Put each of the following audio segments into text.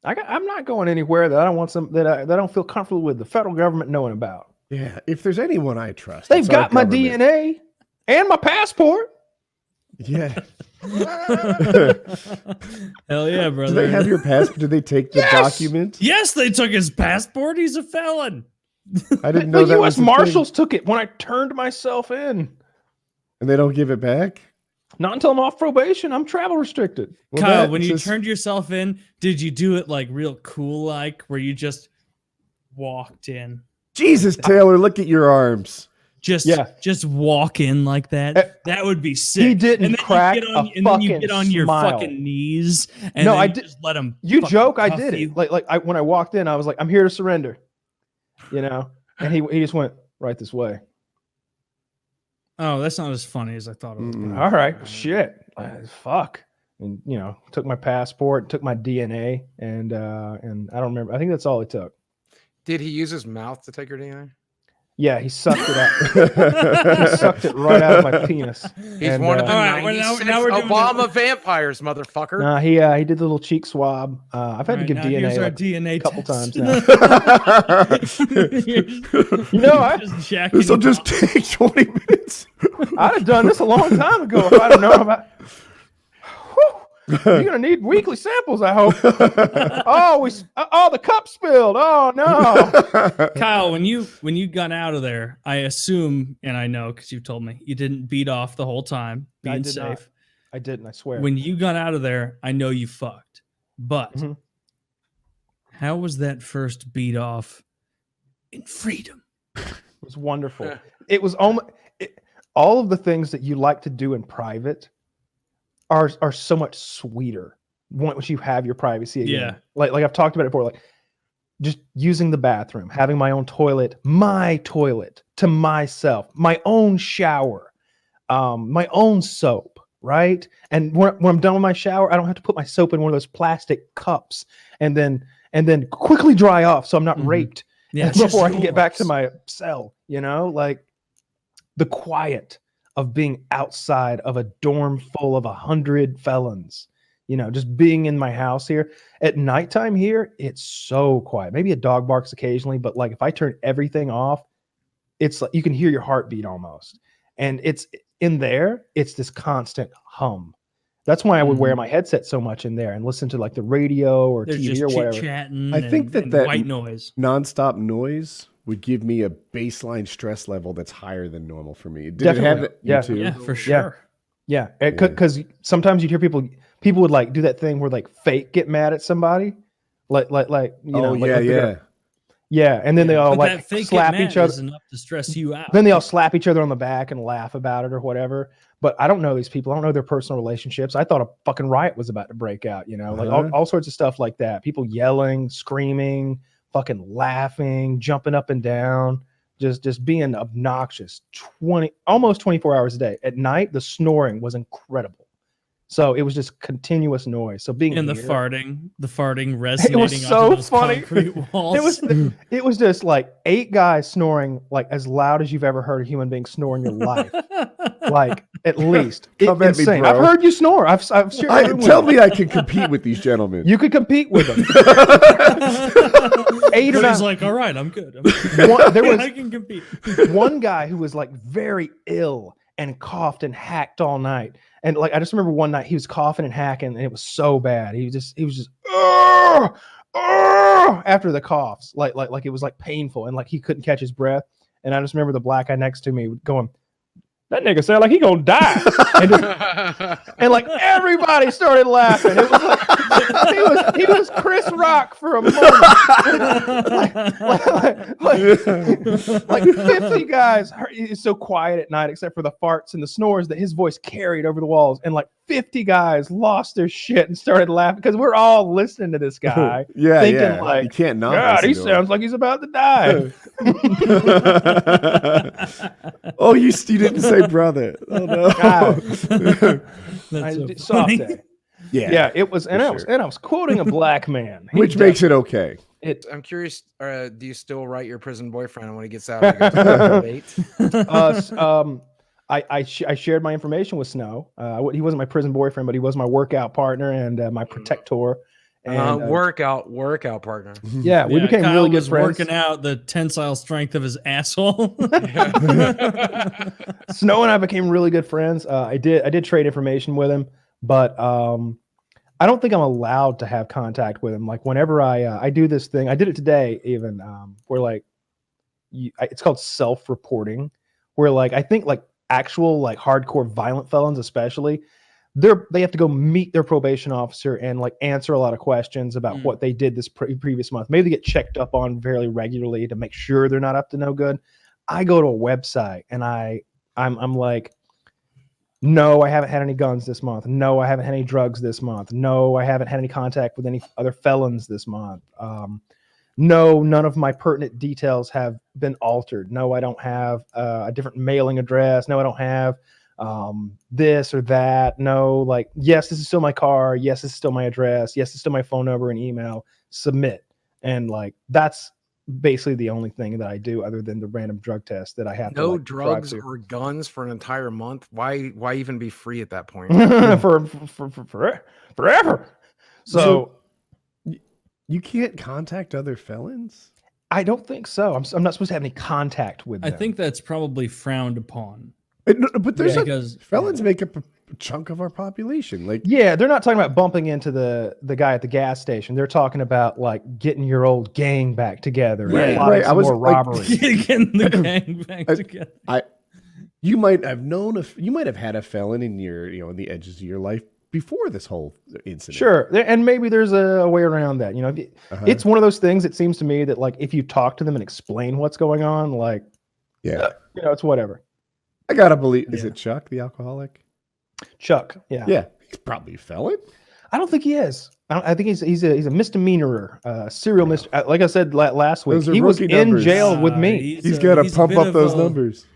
I'm not going anywhere that I don't want that I don't feel comfortable with the federal government knowing about. Yeah, if there's anyone I trust, They've it's our got my government. DNA and my passport. Yeah. Hell yeah, brother. Do they have your passport? Did they take the Yes! document? Yes, they took his passport. He's a felon. I didn't know The that U.S. was a Marshals thing. took it when I turned myself in. And they don't give it back? Not until I'm off probation. I'm travel restricted. Well, Kyle, that when you just- turned yourself in, did you do it like real cool, like where you just walked in? Jesus, Taylor, look at your arms. Just walk in like that. That would be sick. He didn't and then crack you get on, a and then you fucking get on your smile. fucking knees. And No, then I you did- just let him. You fucking joke, I cuff did you. it. When I walked in, I was like, I'm here to surrender. You know? And he just went right this way. Oh, that's not as funny as I thought it was. Mm-mm. All right, shit. Fuck. And took my passport, took my DNA, and I don't remember. I think that's all it took. Did he use his mouth to take your DNA? Yeah, he sucked it out. He sucked it right out of my penis. He's one of the All right, well, 96 now we're doing Obama vampires, motherfucker. Nah, he did the little cheek swab. I've had to give DNA Here's our like DNA a couple test. times now. Just jacking This will you just off. take 20 minutes. I'd have done this a long time ago if I'd have known about. Whew. You're gonna need weekly samples, I hope. The cup spilled. Oh no. Kyle, when you got out of there, I assume, and I know because you told me, you didn't beat off the whole time, I being did safe. not. I didn't. I swear. When you got out of there, I know you fucked. But Mhm. how was that first beat off in freedom? It was wonderful. It was almost all of the things that you like to do in private are so much sweeter once you have your privacy again. Yeah. Like I've talked about it before. Like just using the bathroom, having my own toilet, my toilet to myself, my own shower, my own soap, right? And when I'm done with my shower, I don't have to put my soap in one of those plastic cups and then quickly dry off so I'm not Mhm. raped Yeah, it's before I just can get back to yours. my cell. Like the quiet of being outside of a dorm full of 100 felons. Just being in my house here at nighttime here, it's so quiet. Maybe a dog barks occasionally, but like if I turn everything off, it's like you can hear your heartbeat almost. And it's in there, it's this constant hum. That's why I would wear my headset so much in there and listen to like the radio or There's TV just or whatever. chit-chatting. I think and that white noise. Nonstop noise would give me a baseline stress level that's higher than normal for me. Did Definitely. it have it? You Yeah. too? Yeah, for sure. Yeah, because sometimes you'd hear people would like do that thing where like fake get mad at somebody, like yeah, and then they all But like that fake slap get each mad other. is enough to stress you out. Then they all slap each other on the back and laugh about it or whatever. But I don't know these people. I don't know their personal relationships. I thought a fucking riot was about to break out. Like all sorts of stuff like that. People yelling, screaming, fucking laughing, jumping up and down. Just being obnoxious almost 24 hours a day. At night, the snoring was incredible. So it was just continuous noise. So being and the here, farting resonating so off of those funny. concrete walls. it was just like 8 guys snoring like as loud as you've ever heard a human being snore in your life. Like at least. Come at me, Insane. bro. I've heard you snore. I've shared it with Tell you. me I can compete with these gentlemen. You could compete with them. 8 or But he's 9. like, all right, I'm good. There was I can compete. one guy who was like very ill and coughed and hacked all night. And like I just remember one night he was coughing and hacking and it was so bad. He was just "Ugh, ugh," after the coughs, like it was like painful and like he couldn't catch his breath. And I just remember the black guy next to me going, "That nigga sound like he gonna die." And like everybody started laughing. It was like he was Chris Rock for a moment. like 50 guys. It's so quiet at night, except for the farts and the snores, that his voice carried over the walls. And like 50 guys lost their shit and started laughing because we're all listening to this guy. Thinking like, you can't not. God, he listen to him. sounds like he's about to die. Oh, you didn't say brother. Oh no. God. That's so Soft funny. day. Yeah. Yeah, it was, and for I was quoting a black man, Which makes it okay. I'm curious. Do you still write your prison boyfriend when he gets out? And he goes to debate? I shared my information with Snow. He wasn't my prison boyfriend, but he was my workout partner and my protector. And workout partner. yeah, we became Kyle really good was friends. working out the tensile strength of his asshole. Snow and I became really good friends. I did trade information with him, but I don't think I'm allowed to have contact with him. Like whenever I do this thing, I did it today even, where like it's called self-reporting, where like I think like actual like hardcore violent felons especially, they have to go meet their probation officer and like answer a lot of questions about what they did this previous month. Maybe they get checked up on fairly regularly to make sure they're not up to no good. I go to a website and I'm like, no, I haven't had any guns this month. No, I haven't had any drugs this month. No, I haven't had any contact with any other felons this month. No, none of my pertinent details have been altered. No, I don't have a different mailing address. No, I don't have this or that. No, like, yes, this is still my car. Yes, this is still my address. Yes, it's still my phone number and email. Submit. And like, that's basically the only thing that I do other than the random drug test that I have. No to, like, drugs or guns for an entire month. Why even be free at that point? forever. So you can't contact other felons? I don't think so. I'm not supposed to have any contact with them. I think that's probably frowned upon. But there's because felons make up a chunk of our population. Like, yeah, they're not talking about bumping into the guy at the gas station. They're talking about like getting your old gang back together. Right, and plotting right. some I was more like- robbery. Getting the gang back together. you might have had a felon in in the edges of your life before this whole incident. Sure, and maybe there's a way around that. You know, it's one of those things. It seems to me that like if you talk to them and explain what's going on, like, Yeah. it's whatever. I gotta believe. Is it Chuck, the alcoholic? Chuck, yeah, Yeah, he's probably a felon. I don't think he is. I think he's a misdemeanorer, serial misdemeanor. Like I said last week, Those are he was rookie in numbers. jail with me. He's got to a pump bit up of those a- numbers.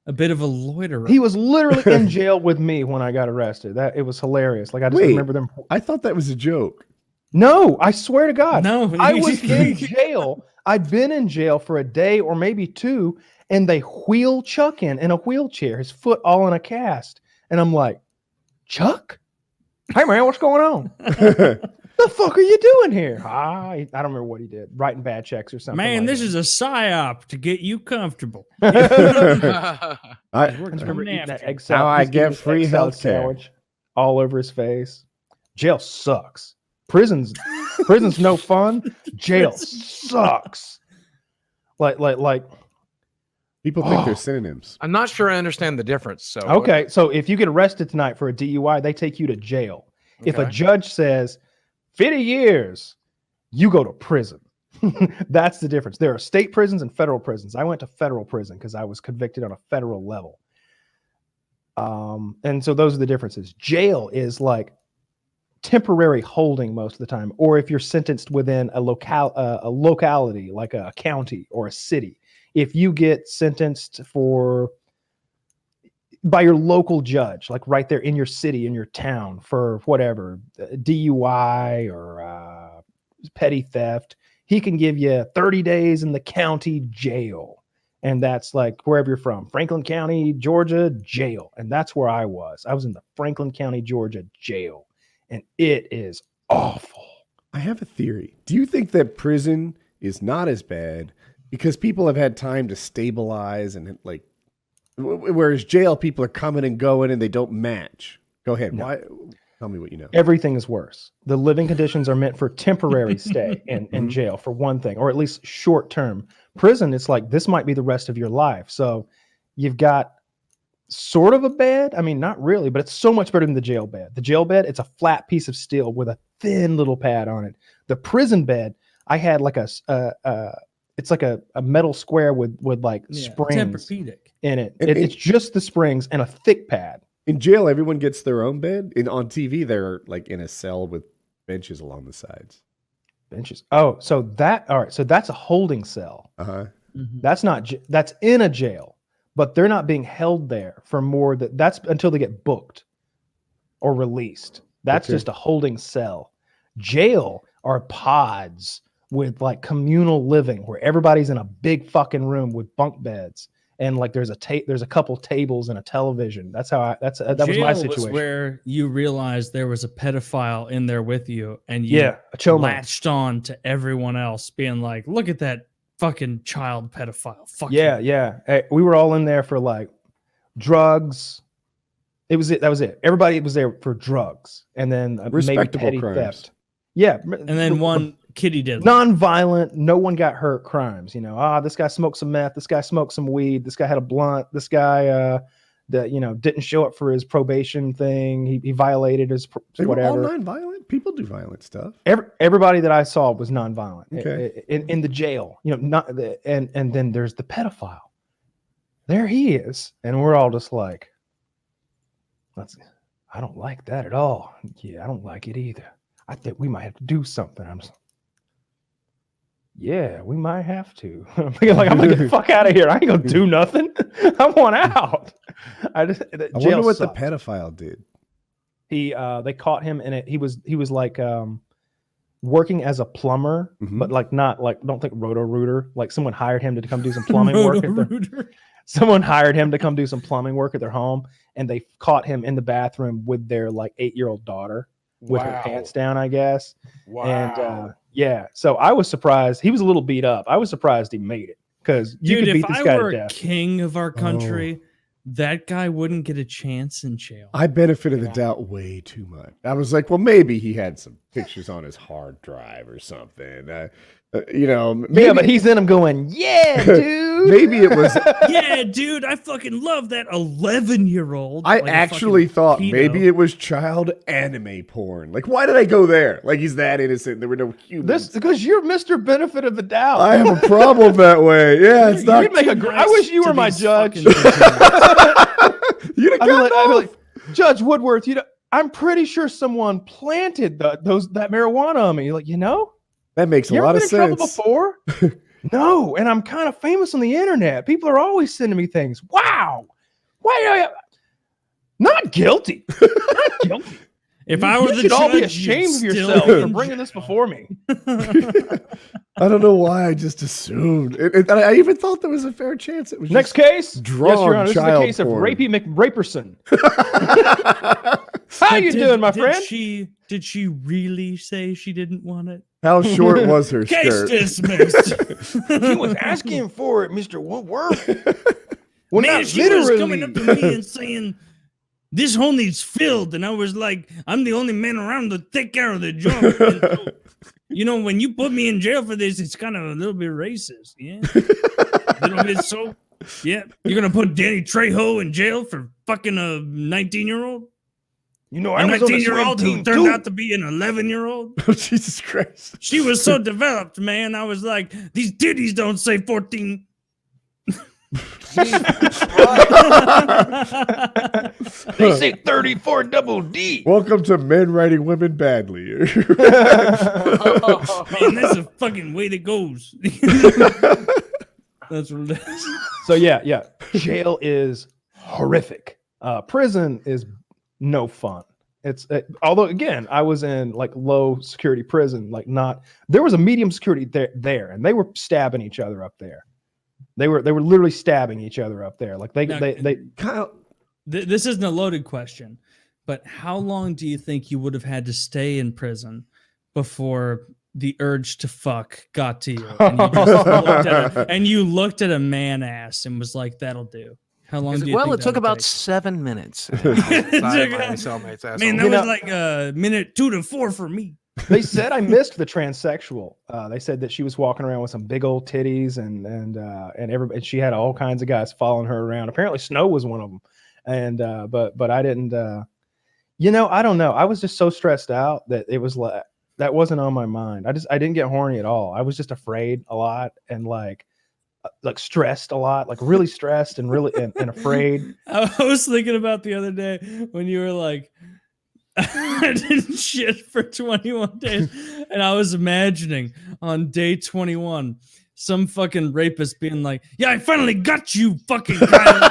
A bit of a loiterer. He was literally in jail with me when I got arrested. It was hilarious. Like I just Wait. remember them. I thought that was a joke. No, I swear to God. No, I was in jail. I'd been in jail for a day or maybe two, and they wheel Chuck in a wheelchair, his foot all in a cast. And I'm like, Chuck? Hey, man, what's going on? The fuck are you doing here? I don't remember what he did. Writing bad checks or something. Man, like this that. is a psyop to get you comfortable. I I just remember eating that egg salad. How I He's eating get this free egg salad healthcare. sandwich all over his face. Jail sucks. Prison's no fun. Jail sucks. Like. people think they're synonyms. I'm not sure I understand the difference. So Okay, so if you get arrested tonight for a DUI, they take you to jail. If a Okay. judge says 50 years, you go to prison. That's the difference. There are state prisons and federal prisons. I went to federal prison because I was convicted on a federal level. And so those are the differences. Jail is like temporary holding most of the time, or if you're sentenced within a locality like a county or a city. If you get sentenced by your local judge, like right there in your city, in your town, for whatever, DUI or petty theft, he can give you 30 days in the county jail. And that's like wherever you're from, Franklin County, Georgia, jail. And that's where I was. I was in the Franklin County, Georgia jail. And it is awful. I have a theory. Do you think that prison is not as bad because people have had time to stabilize and like, whereas jail, people are coming and going and they don't match? Go ahead. No. Why? Tell me what you know. Everything is worse. The living conditions are meant for temporary stay in jail, for one thing, or at least short term. Prison, it's like this might be the rest of your life. So you've got sort of a bed. I mean, not really, but it's so much better than the jail bed. The jail bed, it's a flat piece of steel with a thin little pad on it. The prison bed, I had like it's like a metal square with like springs Tempur-Pedic. in it. And It's just the springs and a thick pad. In jail, everyone gets their own bed. On TV, they're like in a cell with benches along the sides. Benches. Oh, so that's a holding cell. Uh-huh. That's not that's in a jail, but they're not being held there for more that's until they get booked or released. That's Okay. just a holding cell. Jail are pods with like communal living where everybody's in a big fucking room with bunk beds and like there's a couple tables and a television. That's how that was my Jail situation. where you realized there was a pedophile in there with you, and you a chomo. latched on to everyone else, being like, "Look at that fucking child pedophile." Fuck Yeah, him. yeah. Hey, we were all in there for like drugs. That was it. Everybody was there for drugs, and then maybe Respectable petty crimes. theft. Yeah, And then one kitty did. non-violent, no one got hurt crimes. This guy smoked some meth. This guy smoked some weed. This guy had a blunt. This guy, didn't show up for his probation thing. He violated his They were all whatever. non-violent. People do violent stuff. Everybody that I saw was non-violent. Okay. In the jail. And then there's the pedophile. There he is, and we're all just like, I don't like that at all. Yeah, I don't like it either. I think we might have to do something. Yeah, we might have to. I'm gonna get the fuck out of here. I ain't gonna do nothing. I want out. I wonder what the pedophile did. They caught him in it. He was like working as a plumber, but like not like, don't think Roto-Rooter. Like someone hired him to come do some plumbing work. Someone hired him to come do some plumbing work at their home, and they caught him in the bathroom with their like 8-year-old daughter with her pants down, I guess. Wow. And yeah, so I was surprised. He was a little beat up. I was surprised he made it, because you could beat this guy to death. King of our country, that guy wouldn't get a chance in jail. I benefited the doubt way too much. I was like, well, maybe he had some pictures on his hard drive or something. Maybe, yeah, but he's in him going, yeah, dude. Maybe it was. Yeah, dude, I fucking love that 11-year-old. I actually thought maybe it was child anime porn. Like, why did I go there? Like, he's that innocent. There were no humans. Because you're Mr. Benefit of the doubt. I have a problem that way. Yeah, it's not. I wish you were my judge. You'd have gotten off. Judge Woodworth, I'm pretty sure someone planted that marijuana on me. You're like, that makes a lot of sense. You ever been in trouble before? No, and I'm kind of famous on the internet. People are always sending me things. Wow. Why? Not guilty. Not guilty. If I were the judge, you'd all be ashamed of yourself for bringing this before me. I don't know why. I just assumed. I even thought there was a fair chance it was. Next case. Drawn yes, Your Honor. This is the case porn. of Rapey McRaperson. How you doing, my friend? Did she really say she didn't want it? How short was her Case skirt? dismissed. He was asking for it, Mr. Woodworth. Well, man, she was coming up to me and saying, "This hole needs filled," and I was like, "I'm the only man around to take care of the job." So, when you put me in jail for this, it's kind of a little bit racist, yeah. A little bit so. Yeah, you're gonna put Danny Trejo in jail for fucking a 19-year-old. I a 19-year-old who turned out to be an 11-year-old. Oh, Jesus Christ! She was so developed, man. I was like, these titties don't say 14. They say 34 double D. Welcome to men writing women badly. Man, that's a fucking way that goes. That's what it is. So yeah. Jail is horrific. Prison is no fun. Although again, I was in like low security prison, there was a medium security there, and they were stabbing each other up there. They were literally stabbing each other up there. Like Kyle, this isn't a loaded question, but how long do you think you would have had to stay in prison before the urge to fuck got to you, and you looked at a man ass and was like, "That'll do"? How long do you think it took about take? 7 minutes. Man, that was like a minute 2 to 4 for me. They said I missed the transsexual. They said that she was walking around with some big old titties, and everybody. She had all kinds of guys following her around. Apparently, Snow was one of them. And but I didn't. I don't know. I was just so stressed out that it was like that wasn't on my mind. I didn't get horny at all. I was just afraid a lot and like stressed a lot, like really stressed and really and afraid. I was thinking about the other day when you were like, I didn't shit for 21 days, and I was imagining on day 21 some fucking rapist being like, "Yeah, I finally got you, fucking Kyle. I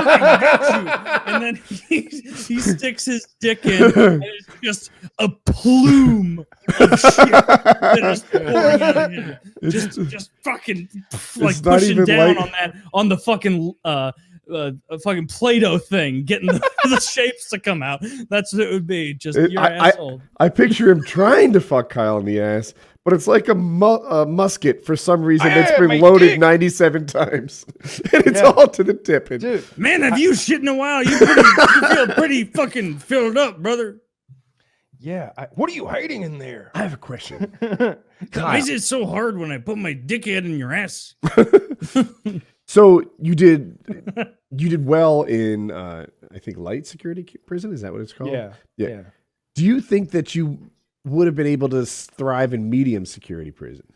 fucking got you." And then he sticks his dick in, and it's just a plume of shit that is pouring out of him. Just fucking like not pushing even down like- on the fucking a fucking Play-Doh thing, getting the shapes to come out. That's what it would be. Just your asshole. I picture him trying to fuck Kyle in the ass, but it's like a musket for some reason that's my been loaded dick. 97 times, and it's Yeah. all to the tip. And Dude, Man, have you shit in a while? You feel pretty fucking filled up, brother. yeah. What are you hiding in there? I have a question. Why is it so hard when I put my dickhead in your ass? So you did well in I think light security prison. Is that what it's called? Yeah. Do you think that you would have been able to thrive in medium security prison?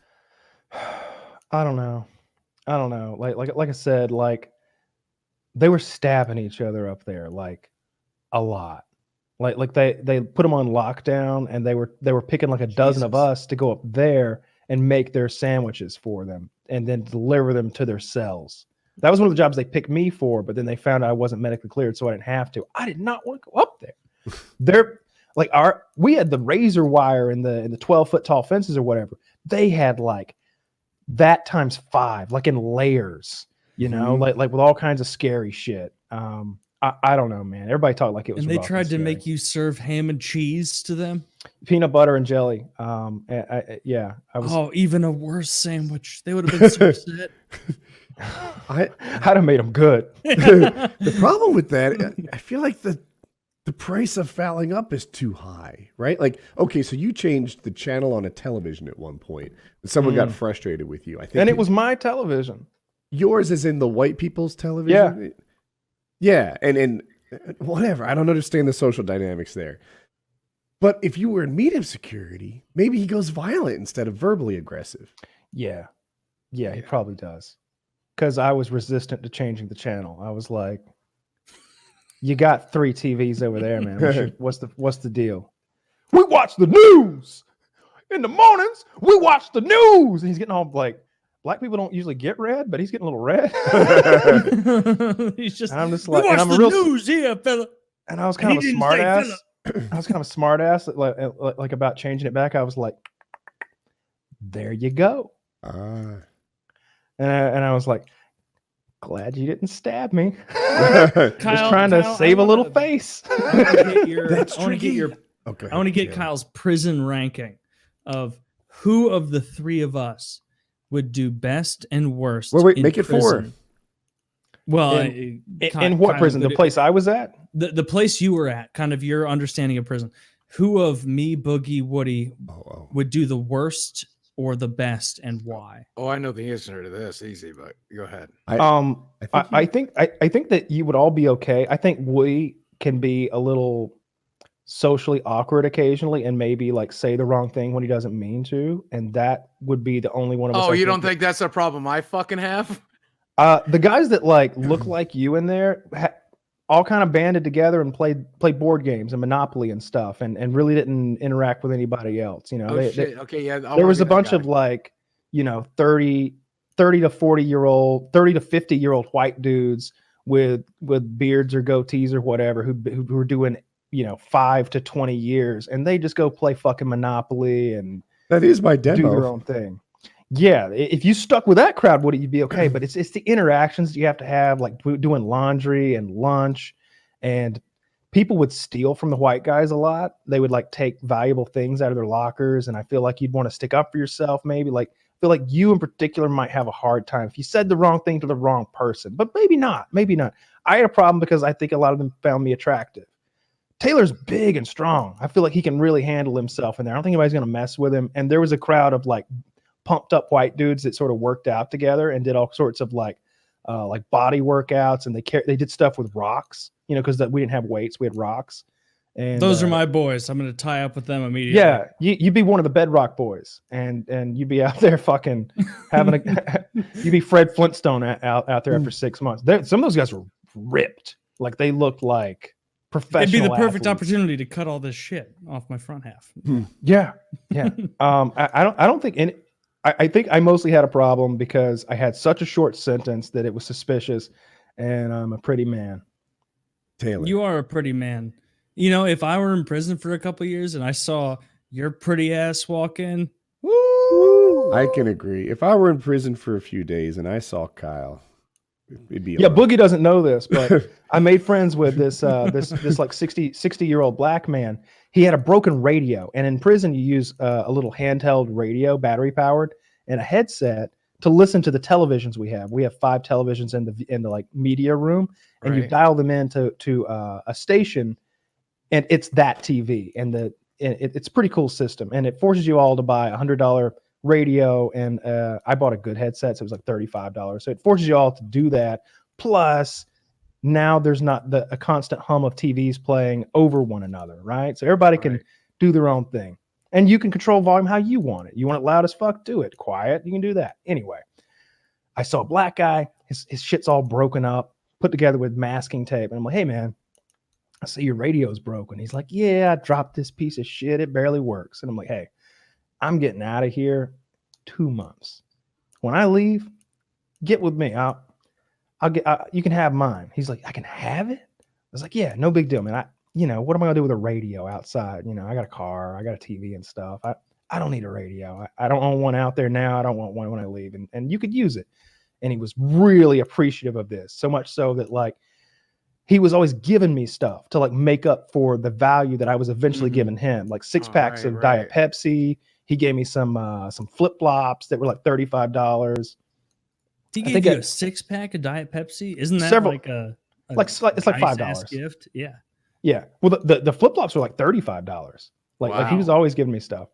I don't know. Like I said, like they were stabbing each other up there like a lot. Like they put them on lockdown, and they were picking like a dozen of us to go up there and make their sandwiches for them and then deliver them to their cells. That was one of the jobs they picked me for, but then they found out I wasn't medically cleared, so I didn't have to. I did not want to go up there. We had the razor wire in the 12-foot tall fences or whatever. They had like that times 5, like in layers, you know, like with all kinds of scary shit. I don't know, man. Everybody talked like it was. And they rough tried to scary. make you serve ham and cheese to them. Peanut butter and jelly. I was. Oh, even a worse sandwich. They would have been so upset. I'd have made them good. The problem with that, I feel like the price of fouling up is too high, right? Like, okay, so you changed the channel on a television at one point, and someone got frustrated with you. I think, And it was my television. yours is in the white people's television. Yeah, and whatever. I don't understand the social dynamics there. But if you were in medium security, maybe he goes violent instead of verbally aggressive. Yeah, he probably does. Because I was resistant to changing the channel. I was like, "You got 3 TVs over there, man. What's the deal?" "We watch the news in the mornings. We watch the news." And he's getting all like, black people don't usually get red, but he's getting a little red. He's just. And I'm just We like, watch and I'm the a real, news here, fella. and I was kind of a He didn't smart say ass. fella. I was kind of a smart ass, like about changing it back. I was like, "There you go." And I was like, "Glad you didn't stab me." Just trying to Kyle, save I a little wanna- face. I want to get your. That's I want to get tricky. your. Okay. I want to get Kyle's prison ranking of who of the 3 of us would do best and worst. Wait, in make it 4. prison. Well, In what prison? The place I was at? The place you were at, kind of your understanding of prison. Who of me, Boogie, Woody would do the worst or the best, and why? Oh, I know the answer to this. Easy, but go ahead. I think that you would all be okay. I think Woody can be a little socially awkward occasionally and maybe like say the wrong thing when he doesn't mean to, and that would be the only one of us. Oh, you don't think that's a problem I fucking have? The guys that like look like you in there all kind of banded together and played board games and Monopoly and stuff, and really didn't interact with anybody else. You know, Oh, shit. Okay, yeah. there was a bunch of like, you know, 30 to 40-year-old, 30 to 50-year-old white dudes with beards or goatees or whatever who were doing, you know, 5 to 20 years, and they just go play fucking Monopoly and That is my do demo. their own thing. Yeah, if you stuck with that crowd, would you'd be okay? But it's the interactions you have to have, like doing laundry and lunch, and people would steal from the white guys a lot. They would like take valuable things out of their lockers, and I feel like you'd want to stick up for yourself. Maybe like I feel like you in particular might have a hard time if you said the wrong thing to the wrong person, but maybe not. Maybe not. I had a problem because I think a lot of them found me attractive. Taylor's big and strong. I feel like he can really handle himself in there. I don't think anybody's gonna mess with him. And there was a crowd of like pumped up white dudes that sort of worked out together and did all sorts of like body workouts, and they did stuff with rocks, you know, because we didn't have weights, we had rocks. And Those are my boys. I'm gonna tie up with them immediately. yeah, you'd be one of the Bedrock boys, and you'd be out there fucking having you'd be Fred Flintstone out there after 6 months. Some of those guys were ripped, like they looked like professional. It'd be the perfect athletes. opportunity to cut all this shit off my front half. Yeah. I don't think any. I think I mostly had a problem because I had such a short sentence that it was suspicious, and I'm a pretty man. Taylor. You are a pretty man. You know, if I were in prison for a couple years and I saw your pretty ass walk in, woo! I can agree. If I were in prison for a few days and I saw Kyle, it'd be Yeah, alright. Boogie doesn't know this, but I made friends with this like 60-year-old black man. He had a broken radio, and in prison you use a little handheld radio, battery powered, and a headset to listen to the televisions we have. We have 5 televisions in the like media room, and you Right. dial them into a station, and it's that TV, and it's a pretty cool system, and it forces you all to buy $100 radio, and I bought a good headset, so it was like $35. So it forces you all to do that. Plus, now there's not a constant hum of TVs playing over one another, right? So everybody can Right. do their own thing, and you can control volume how you want it. You want it loud as fuck, do it. Quiet, you can do that. Anyway, I saw a black guy. His shit's all broken up, put together with masking tape, and I'm like, hey man, I see your radio's broken. He's like, yeah, I dropped this piece of shit. It barely works. And I'm like, hey, I'm getting out of here 2 months. When I leave, get with me. I'll get. You can have mine. He's like, I can have it. I was like, yeah, no big deal, man. What am I gonna do with a radio outside? I got a car, I got a TV and stuff. I don't need a radio. I don't own one out there now. I don't want one when I leave, and you could use it. And he was really appreciative of this, so much so that like he was always giving me stuff to like make up for the value that I was eventually Mhm. giving him, like 6 Oh, packs right, of Diet right. Pepsi. He gave me some flip flops that were like $35. he I gave think you I- a 6-pack of Diet Pepsi. Isn't that Several- like a it's like nice-ass $5. gift? Yeah. Yeah. Well, the flip flops were like $35. Like he was Wow. always giving me stuff.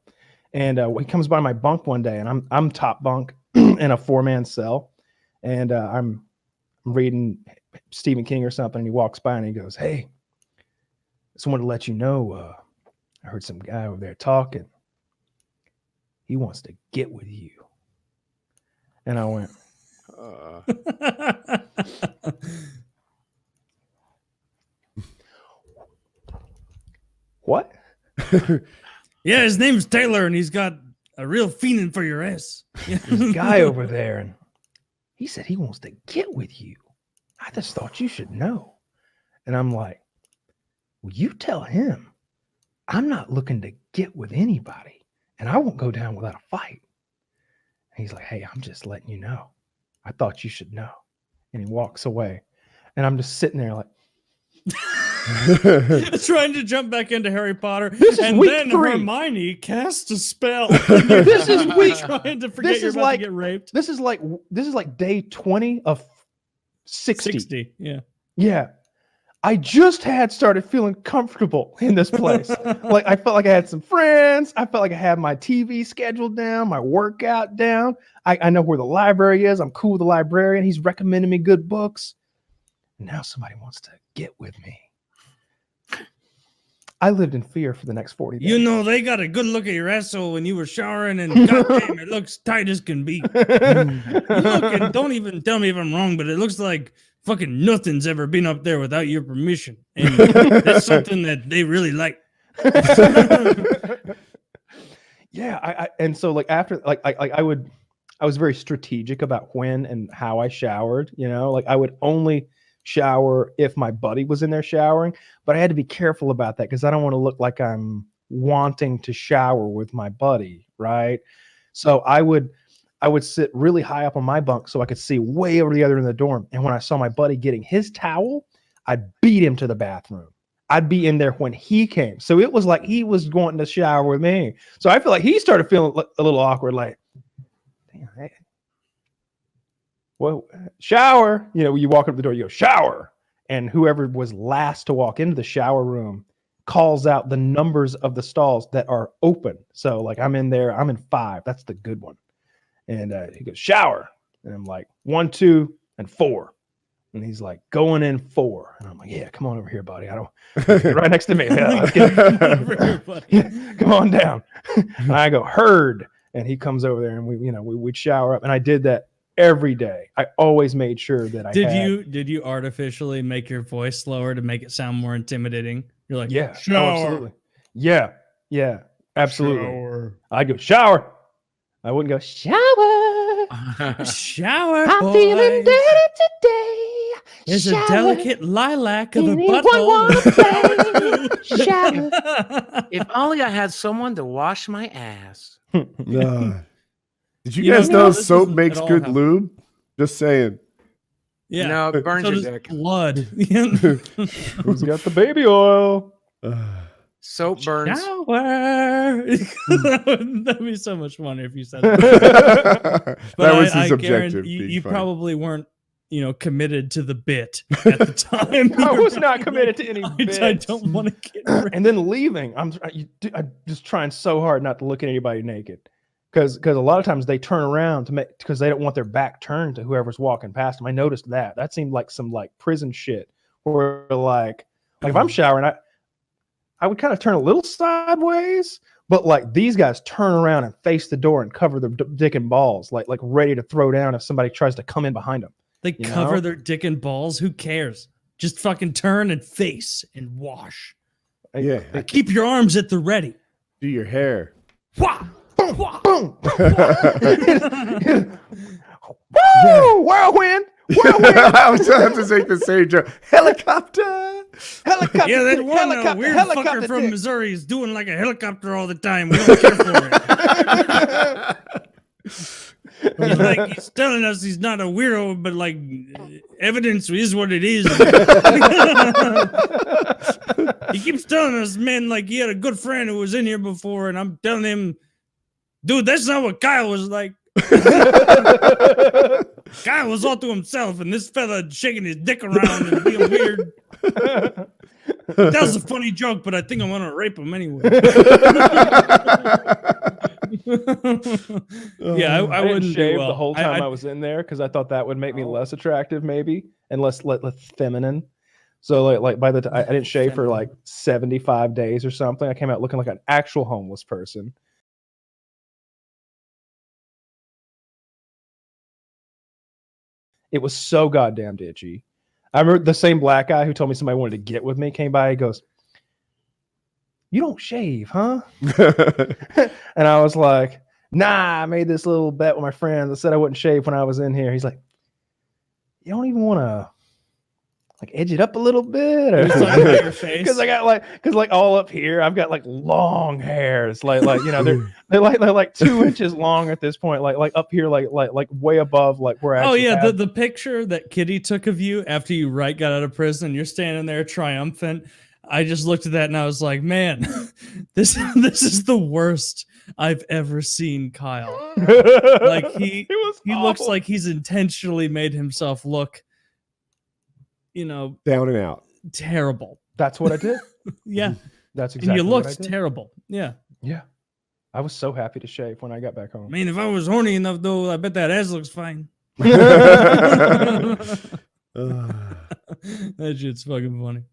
And he comes by my bunk one day, and I'm top bunk in a 4-man cell, and I'm reading Stephen King or something. And he walks by and he goes, "Hey, just wanted to let you know, I heard some guy over there talking. He wants to get with you." And I went, "What?" Yeah, his name's Taylor, and he's got a real feeling for your ass. This guy over there, and he said he wants to get with you. I just thought you should know. And I'm like, well, you tell him I'm not looking to get with anybody, and I won't go down without a fight. And he's like, hey, I'm just letting you know. I thought you should know. And he walks away, and I'm just sitting there like, Trying to jump back into Harry Potter, This is and week then 3. Hermione cast a spell. This is week- Trying to forget this you're is about like- to get raped. this is like day 20 of 60. 60. Yeah. Yeah. I just had started feeling comfortable in this place. Like I felt like I had some friends. I felt like I had my TV scheduled down, my workout down. I know where the library is. I'm cool with the librarian. He's recommending me good books. Now somebody wants to get with me. I lived in fear for the next 40 days. You know, they got a good look at your asshole when you were showering, and goddamn, it looks tight as can be. Look, and don't even tell me if I'm wrong, but it looks like fucking nothing's ever been up there without your permission. And that's something that they really like. Yeah, and so like after I was very strategic about when and how I showered, like I would only shower if my buddy was in there showering, but I had to be careful about that because I don't want to look like I'm wanting to shower with my buddy, right? So I would sit really high up on my bunk so I could see way over the other end of the dorm. And when I saw my buddy getting his towel, I'd beat him to the bathroom. I'd be in there when he came. So it was like he was going to shower with me. So I feel like he started feeling a little awkward, like, damn, hey, well, shower. You walk up the door, you go, shower. And whoever was last to walk into the shower room calls out the numbers of the stalls that are open. So like I'm in there, I'm in 5. That's the good one. And he goes, shower. And I'm like, 1, 2, and 4. And he's like, going in 4. And I'm like, yeah, come on over here, buddy. Get right next to me. Yeah, let's get- come on down. And I go, heard. And he comes over there, and we'd shower up. And I did that every day. I always made sure that I Did you artificially make your voice slower to make it sound more intimidating? You're like, Yeah, shower. absolutely. Yeah, absolutely. Shower. I go, shower. I wouldn't go shower. Shower. I'm feeling boys. dirty today. There's Shower. a delicate lilac of a Anyone butthole. wanna play? Shower. If only I had someone to wash my ass. Did you You guys know, know this soap isn't makes at all good how- lube? Just saying. Yeah. No, it burns So your does dick. blood. Who's got the baby oil? Soap burns. Shower. That'd be so much funny if you said that. that But was I his objective. guarantee being you funny. probably weren't, committed to the bit at the time. I was not committed to any I bits. don't want to get rid. And then leaving, I'm just trying so hard not to look at anybody naked, because a lot of times they turn around because they don't want their back turned to whoever's walking past them. I noticed that seemed like some like prison shit, where like if I'm showering, I would kind of turn a little sideways, but like these guys turn around and face the door and cover their dick and balls, like ready to throw down if somebody tries to come in behind them. They You cover know? their dick and balls. Who cares? Just fucking turn and face and wash. Yeah. Keep your arms at the ready. Do your hair. Wah! Wah! Boom! Woo! Whirlwind! Whirlwind! I was trying to take the same joke. Helicopter. Helicopter! Yeah, that dick, one helicopter, weird helicopter fucker from dick. Missouri is doing like a helicopter all the time. We don't care for it. He's telling us he's not a weirdo, but like evidence is what it is. He keeps telling us, man, like he had a good friend who was in here before, and I'm telling him, dude, that's not what Kyle was like. Kyle was all to himself, and this fella shaking his dick around and being weird. That was a funny joke, but I think I want to rape him anyway. Yeah, I I didn't wouldn't do shave well. the whole time I was in there because I thought that would make me less attractive, maybe, and less feminine. So like by the time I didn't shave for like 75 days or something, I came out looking like an actual homeless person. It was so goddamn itchy. I remember the same black guy who told me somebody wanted to get with me came by. He goes, "You don't shave, huh?" And I was like, "Nah, I made this little bet with my friends. I said I wouldn't shave when I was in here." He's like, "You don't even want to like edge it up a little bit?" He was talking about your face. Because I got because all up here, I've got like long hairs. Like they're like 2 inches long at this point. Like up here, like way above like where I. Oh actually yeah, have- the picture that Kitty took of you after you got out of prison, you're standing there triumphant. I just looked at that and I was like, man, this is the worst I've ever seen Kyle. Like he looks like he's intentionally made himself look, Down and out. terrible. That's what I did. Yeah, That's and exactly you what I looked did. terrible. Yeah, Yeah. I was so happy to shave when I got back home. man, if I was horny enough though, I bet that ass looks fine. Uh, That shit's fucking funny.